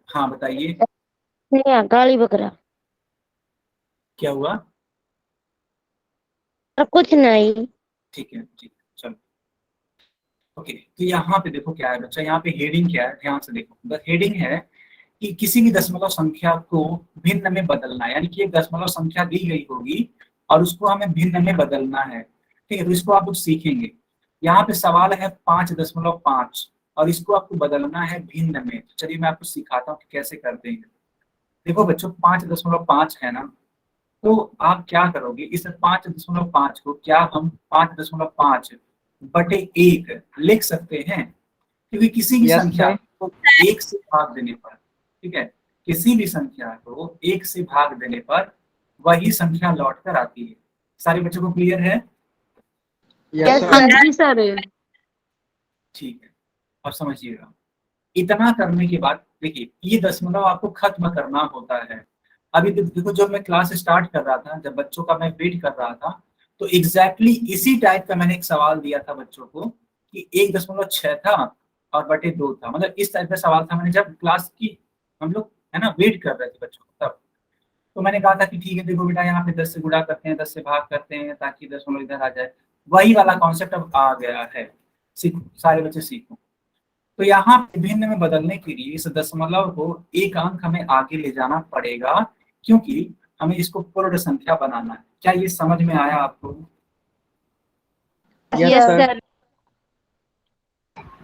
हाँ बताइए, काली बकरा क्या हुआ? कुछ नहीं। ठीक है, ठीक है, चलो। ओके, तो यहाँ पे देखो क्या है बच्चा, यहाँ पे हेडिंग क्या है, ध्यान से देखो। द हेडिंग है कि किसी भी दशमलव संख्या को भिन्न में बदलना, यानी कि एक दशमलव संख्या दी गई होगी और उसको हमें भिन्न में बदलना है। ठीक है, तो इसको आप लोग सीखेंगे। यहाँ पे सवाल है 5.5 और इसको आपको बदलना है भिन्न में। चलिए मैं आपको सिखाता हूँ कि कैसे करते हैं। देखो बच्चों, 5.5 है ना, तो आप क्या करोगे, इस 5.5 को क्या हम 5.5/1 लिख सकते हैं? क्योंकि किसी भी यस संख्या सर। को 1 से भाग देने पर, ठीक है, किसी भी संख्या को 1 से भाग देने पर वही संख्या लौट कर आती है। सारे बच्चों को क्लियर है? यस हाँ सर। जी सर। ठीक है, अब समझिएगा। इतना करने के बाद देखिए, ये दशमलव आपको खत्म करना होता है। अभी देखो, जब मैं क्लास स्टार्ट कर रहा था, जब बच्चों का मैं वेट कर रहा था, तो एग्जैक्टली इसी टाइप का मैंने एक सवाल दिया था बच्चों को कि 1.6 था और बटे 2 था। मतलब इस टाइप का सवाल था, मैंने जब क्लास की हम लोग है ना वेट कर रहे थे बच्चों को तब। तो मैंने कहा था कि ठीक है देखो बेटा, यहाँ पे 10 से गुणा करते हैं, 10 से भाग करते हैं ताकि दशमलव इधर आ जाए। वही वाला कॉन्सेप्ट अब आ गया है। सीखो सारे बच्चे, सीखो। तो यहाँ विभिन्न में बदलने के लिए इस दशमलव को एक अंक हमें आगे ले जाना पड़ेगा, क्योंकि हमें इसको पूर्ण संख्या बनाना है। क्या ये समझ में आया आपको? Yes yes sir. Sir.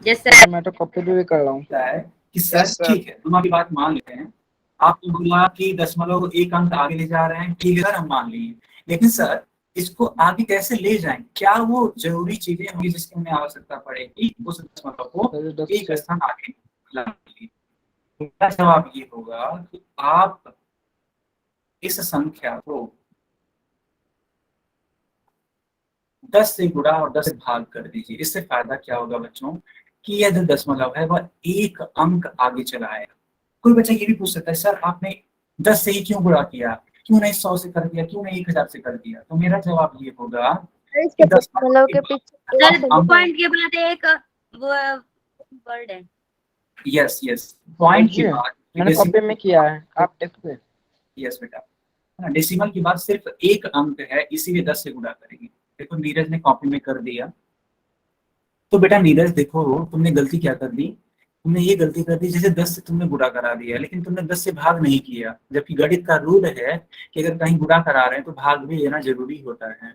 Yes sir. मैं तो कॉपी भी कर रहा हूँ। लगता है कि सर ठीक है, हम आपकी बात मान लेते हैं। आप बोला कि दशमलव को एक अंक आगे ले जा रहे हैं, ठीक है सर, हम मान लिए। लेकिन सर इसको आगे कैसे ले जाएं? क्या वो जरूरी चीजें होंगी जिसकी हमें आवश्यकता पड़ेगी उस दशमलव को एक स्थान आगे लाने के लिए? मेरा जवाब ये होगा कि आप इस संख्या को 10 से गुणा और 10 से भाग कर दीजिए। इससे फायदा क्या होगा बच्चों, कि यह जो दशमलव है वह एक अंक आगे चला आएगा। कोई बच्चा ये भी पूछ सकता है, सर आपने 10 से ही क्यों गुणा किया, क्यों नहीं 100 से कर दिया, क्यों नहीं 1000 से कर दिया? तो मेरा जवाब ये होगा कि दशमलव के सर बाद पॉइंट के बाद एक वो वर्ड है। यस यस, पॉइंट के समझिए, बाद मैंने कॉपी में किया है, आप देखिए। यस बेटा, डेसिमल के बाद सिर्फ एक अंक है, इसीलिए 10 से गुणा करेंगे। देखो नीरज ने कॉपी में कर दिया। तो बेटा नीरज देखो, तुमने गलती क्या कर दी, तुमने ये गलती कर दी जैसे 10 से तुमने गुणा करा दिया, लेकिन तुमने 10 से भाग नहीं किया। जबकि गणित का रूल है कि अगर कहीं गुणा करा रहे हैं तो भाग भी लेना जरूरी होता है।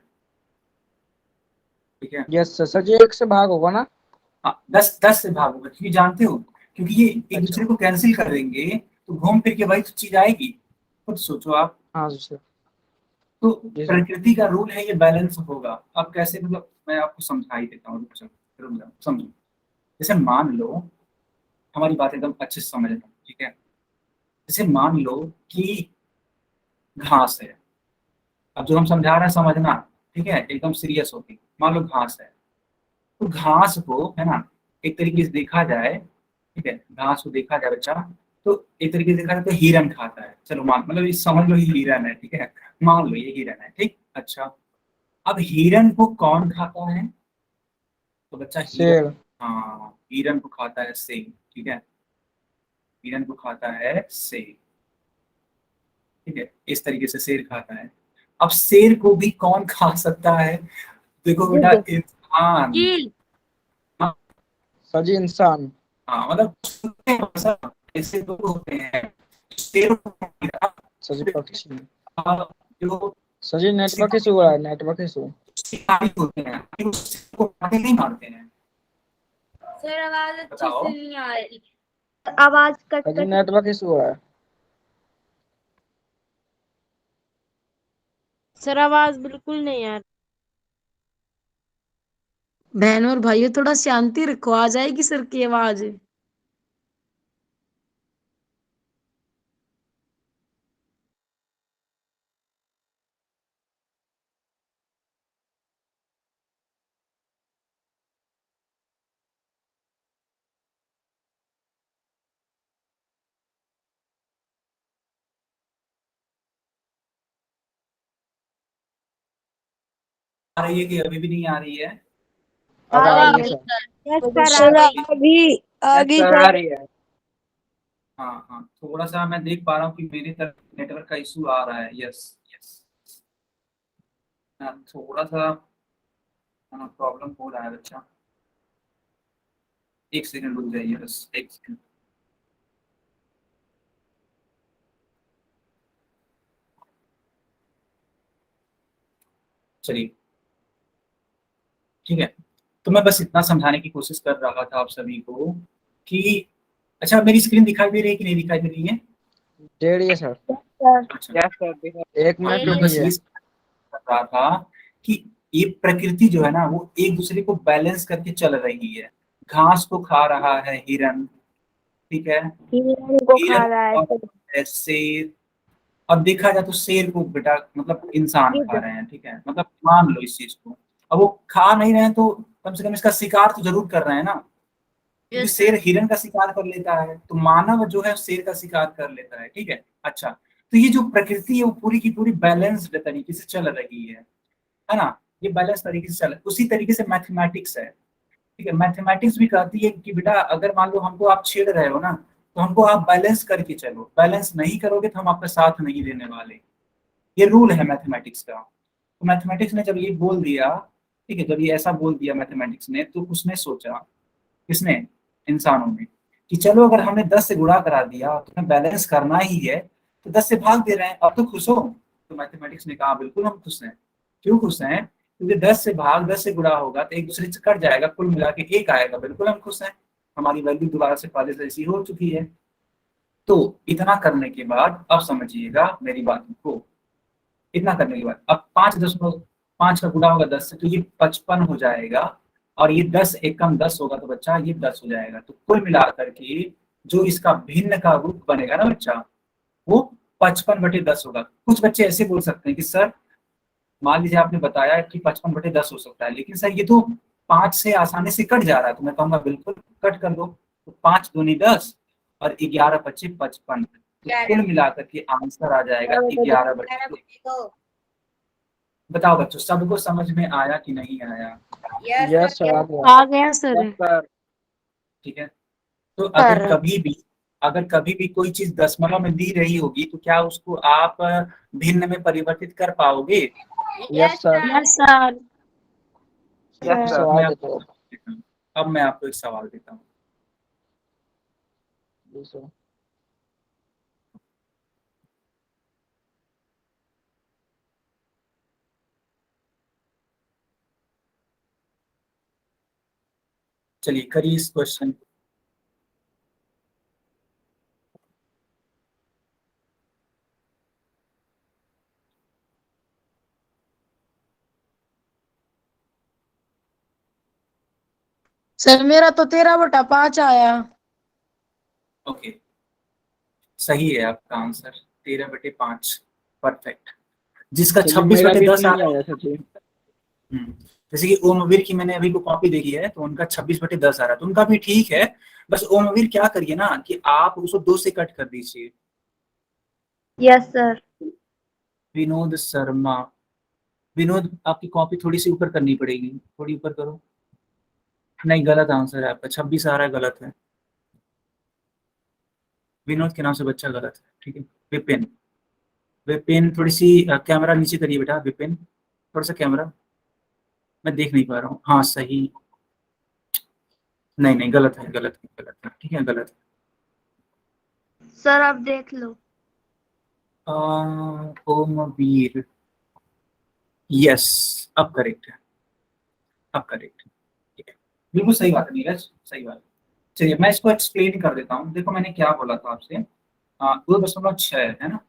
ठीक है, यस सर। सर जी 1 से भाग होगा ना? हाँ 10 से भाग होगा, क्योंकि जानते हो, क्योंकि ये एक दूसरे को कैंसिल कर देंगे तो घूम फिर के वही तो चीज आएगी। खुद सोचो आप। हाँ जी सर। तो जी सर। प्रकृति का रूल है, ये बैलेंस होगा। अब कैसे, मतलब मैं आपको समझा ही देता हूँ, रुक जाओ समझो। जैसे मान लो, हमारी बात एकदम अच्छे से समझ लो, ठीक है। जैसे मान लो कि घास है। अब जो हम समझा रहे हैं समझना, ठीक है, एकदम सीरियस होके। मान लो घास है, तो घास को है ना एक तरीके से देखा जाए, ठीक है, घास को देखा जाए बच्चा, तो एक तरीके से देखा जाए तो हिरन खाता है। चलो मान, मतलब ये समझ लो ये हिरन है, ठीक है, मान लो ये हिरन है, ठीक। अच्छा, अब हिरन को कौन खाता है? तो बच्चा हिरन, शेर। हाँ हिरन को खाता है शेर, ठीक है, हिरन को खाता है शेर, ठीक है, इस तरीके से शेर खाता है। अब शेर को भी कौन खा सकता है? देखो बेटा, इंसान। चील। हाँ सर जी इंसान। हाँ, मतलब ऐसे लोग होते हैं शेर को सर जी पक्षी। जो सर जी नेटवर्क इशू हो रहा है, नेटवर्क इशू। शिकारी होते हैं, फिर उस शेर को मारते नहीं मारते हैं? सर आवाज अच्छे बताओ। से नहीं आ रही। आवाज कट सर जी कट नेटवर्क इशू हो रहा है। सर आवाज बिल्कुल नहीं यार। बहन और भाइयों थोड़ा शांति रखो, आ जाएगी सर की आवाज। आ रही है कि अभी भी नहीं आ रही है? अब आ आ रही रही है है सर। यस तो सर, आ सर गई। अभी यस आगे सर का। आ रही है। हाँ हाँ, थोड़ा सा मैं देख पा रहा हूँ कि मेरी तरफ नेटवर्क का इशू आ रहा है। यस यस, थोड़ा सा प्रॉब्लम हो रहा है बच्चा। एक सेकंड रुक जाइए, बस एक सेकंड। चलिए ठीक है। तो मैं बस इतना समझाने की कोशिश कर रहा था आप सभी को कि अच्छा, मेरी स्क्रीन दिखाई दे रही है कि नहीं दिखाई दे रही है? दे रही है सर। सर अच्छा, यस सर, एक दे मिनट मैं रही बस है। रुकिए। ये कर रहा था कि ये प्रकृति जो है ना, वो एक दूसरे को बैलेंस करके चल रही है। घास को खा रहा है हिरन, ठीक है, हिरण को खा हिरन रहा है को खा सर। रहा है शेर। अब देखा जाए तो शेर को बेटा मतलब इंसान खा गिद्ध। रहे हैं, ठीक है, मतलब मान लो इस चीज को। अब वो खा नहीं रहे हैं तो कम से कम इसका शिकार तो जरूर कर रहे हैं ना, क्योंकि यस शेर सर। हिरन का शिकार कर लेता है, तो मानव जो है शेर का शिकार कर लेता है, ठीक है। अच्छा, तो ये जो प्रकृति है वो पूरी की पूरी बैलेंस्ड तरीके से चल रही है ना। ये बैलेंस तरीके से चल, उसी तरीके से मैथमेटिक्स है, ठीक है। मैथमेटिक्स भी कहती है कि बेटा अगर मान लो हमको आप छेड़ रहे हो ना, तो हमको आप बैलेंस करके चलो, बैलेंस नहीं करोगे तो हम आपका साथ नहीं देने वाले। ये रूल है मैथमेटिक्स का। तो मैथमेटिक्स ने जब ये बोल दिया, ठीक है, जब ये ऐसा बोल दिया मैथमेटिक्स ने, तो उसने सोचा, किसने, इंसानों ने, कि चलो अगर हमने 10 से गुणा करा दिया तो हमें बैलेंस करना ही है, तो 10 से भाग दे रहे हैं, अब तो खुश हो। तो मैथमेटिक्स ने कहा बिल्कुल हम खुश हैं। क्यों खुश हैं? क्योंकि 10 से भाग 10 से गुणा होगा तो एक दूसरे से कट जाएगा, कुल मिला के एक आएगा, बिल्कुल हम खुश हैं। हमारी वैल्यू दोबारा से पहले से ऐसी हो चुकी है। तो इतना करने के बाद अब समझिएगा मेरी बात को। इतना करने के बाद अब 5.5 का गुणा होगा 10 से, तो ये 55 हो जाएगा। और ये 10 एकम 10 होगा तो बच्चा ये 10 हो जाएगा। तो कुल मिलाकर के जो इसका भिन्न का रूप बनेगा ना बच्चा, वो 55/10 होगा। कुछ बच्चे ऐसे बोल सकते हैं कि सर मान लीजिए आपने बताया कि 55/10 हो सकता है, लेकिन सर ये तो 5 से आसानी से कट जा रहा है। तो मैं कहूंगा बिल्कुल कट कर दो। तो 5 दूनी 10 और 11×5 = 55। तो कुल मिलाकर के आंसर आ जाएगा 11/2। बताओ बच्चों, सबको समझ में आया कि नहीं आया? Yes yes sir sir. आ गया। आ गया सर। Yes sir. ठीक है। तो सर अगर कभी भी कोई चीज दशमलव में दी रही होगी तो क्या उसको आप भिन्न में परिवर्तित कर पाओगे? Yes sir. Yes sir. Yes अच्छा, सर अब आ मैं देते आपको हो। देता हूँ। अब मैं आपको एक सवाल देता हूँ। जी सर। चलिए करिए इस क्वेश्चन। सर मेरा तो 13/5 आया। ओके, सही है आपका आंसर, 13/5। परफेक्ट। जिसका चलिए छब्बीस मेरा बटे भी दस आ नहीं रहा आया सचिन। है। जैसे कि ओमवीर की मैंने अभी को कॉपी देखी है, तो उनका 26/10 आ रहा है, तो उनका भी ठीक है। बस ओमवीर क्या करिए ना कि आप उसको 2 से कट कर दीजिए। Yes sir. विनोद शर्मा, विनोद आपकी कॉपी थोड़ी सी ऊपर करनी पड़ेगी, थोड़ी ऊपर करो। नहीं, गलत आंसर है आपका, 26 आ रहा है, गलत है। विनोद के नाम से बच्चा गलत है, ठीक है। विपिन, विपिन थोड़ी सी कैमरा नीचे करिए बेटा, विपिन थोड़ा सा कैमरा, मैं देख नहीं पा रहा हूँ। हाँ सही। नहीं नहीं, गलत है, गलत है, गलत है, ठीक है, गलत सर आप देख लो। है। ओमवीर, यस, अब करेक्ट है, अब करेक्ट है, ठीक है। बिल्कुल सही बात है नीरज, सही बात है। चलिए मैं इसको एक्सप्लेन कर देता हूँ। देखो मैंने क्या बोला था आपसे, 2.6 है ना।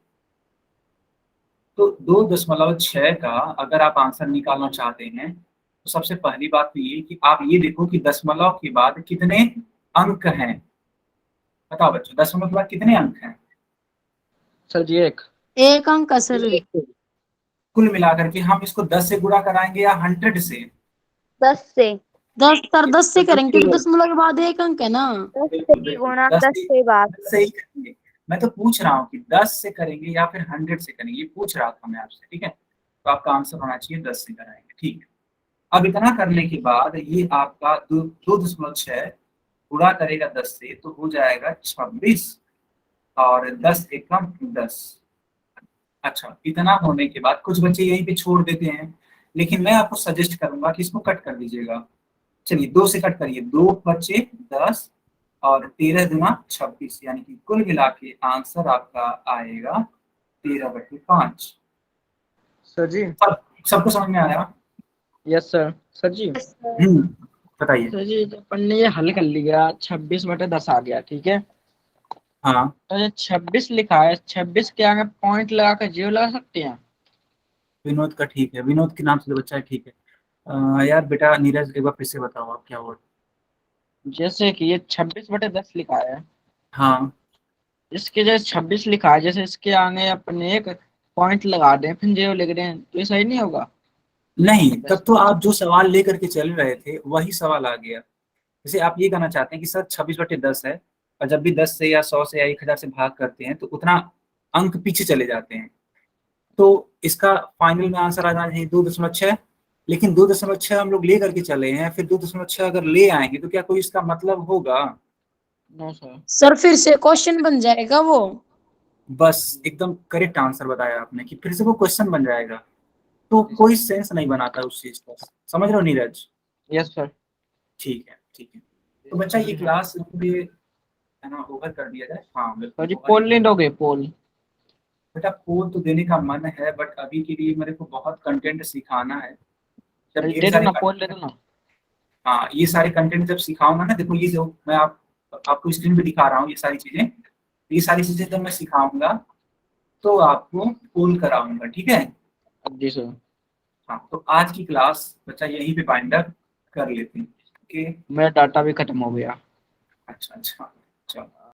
तो 2.6 का अगर आप आंसर निकालना चाहते हैं तो सबसे पहली बात तो ये कि आप ये देखो कि दशमलव के बाद कितने अंक हैं। बताओ बच्चों, दशमलव के बाद कितने अंक हैं? सर जी एक। एक अंक का सर। कुल मिलाकर के हम इसको 10 से गुणा कराएंगे या 100 से? 10 से। 10 सर 10 से करेंगे क्योंकि दशमलव के बाद एक अंक है ना। 10 बिल्कुल से बिल्कुल, गुणा 10 10 से बाद। से ही करेंगे। मैं तो पूछ रहा हूँ कि 10 से करेंगे या फिर 100 से करेंगे, ये पूछ रहा था मैं आपसे, ठीक है। तो आपका आंसर होना चाहिए 10 से कराएंगे, ठीक है। अब इतना करने के बाद ये आपका 2.6 गुणा करेगा 10 से तो हो जाएगा 26 और 10 एकम 10। अच्छा, इतना होने के बाद कुछ बच्चे यहीं पे छोड़ देते हैं, लेकिन मैं आपको सजेस्ट करूंगा कि इसको कट कर दीजिएगा। चलिए 2 से कट करिए, 2 बचे 10 और 13 दूना 26, यानी कि कुल मिला के आंसर आपका आएगा 13/5। सर जी। सबको समझ में आया? Yes sir. सर जी। बताइए। सर जी तो अपन ने ये हल कर लिया, 26/10 आ गया, ठीक है। हाँ, तो ये 26 लिखा है, 26 के आगे पॉइंट लगा कर 0 लगा सकते हैं। विनोद का ठीक है, विनोद के नाम से जो बच्चा है, ठीक है। यार बेटा नीरज, एक बार फिर से बताओ आप क्या हुआ। जैसे कि ये 26/10 लिखा है, हाँ, इसके जैसे 26 लिखा है, जैसे इसके आगे अपने एक पॉइंट लगा दें फिर 0 लिख दें तो ये सही नहीं होगा। नहीं, तब तो आप जो सवाल लेकर के चल रहे थे वही सवाल आ गया। जैसे आप ये कहना चाहते हैं कि सर 26/10 है, और जब भी 10 से या 100 से या 1000 से भाग करते हैं तो उतना अंक पीछे चले जाते हैं, तो इसका फाइनल में आंसर आ जाना चाहिए 2.6। लेकिन 2.6 हम लोग ले करके चले हैं, फिर 2.6 अगर ले आएंगे तो क्या कोई इसका मतलब होगा? No sir. सर फिर से क्वेश्चन बन जाएगा वो। बस एकदम करेक्ट आंसर बताया आपने कि फिर से वो क्वेश्चन बन जाएगा, तो कोई सेंस नहीं बनाता उस चीज का। समझ रहे हो नीरज? Yes sir. ठीक है, ठीक है। तो बच्चा ये क्लास पे है ना ओवर कर दिया जाए? हाँ सर बिल्कुल जी over पोल कर नहीं दिया। दोगे पोल? बेटा पोल तो देने का मन है, बट अभी के लिए मेरे को बहुत कंटेंट सिखाना है। जब ढेर दे दो सारे ना, पोल दे दो ना। हाँ, ये सारे कंटेंट जब सिखाऊंगा ना, देखो ये जो मैं आपको स्क्रीन पे दिखा रहा हूँ, ये सारी चीजें जब मैं सिखाऊंगा तो आपको पोल कराऊंगा, ठीक है। जी सर। हाँ, तो आज की क्लास बच्चा यहीं पे बाइंड अप कर लेते हैं, ओके। मेरा डाटा भी खत्म हो गया। अच्छा अच्छा, चलो।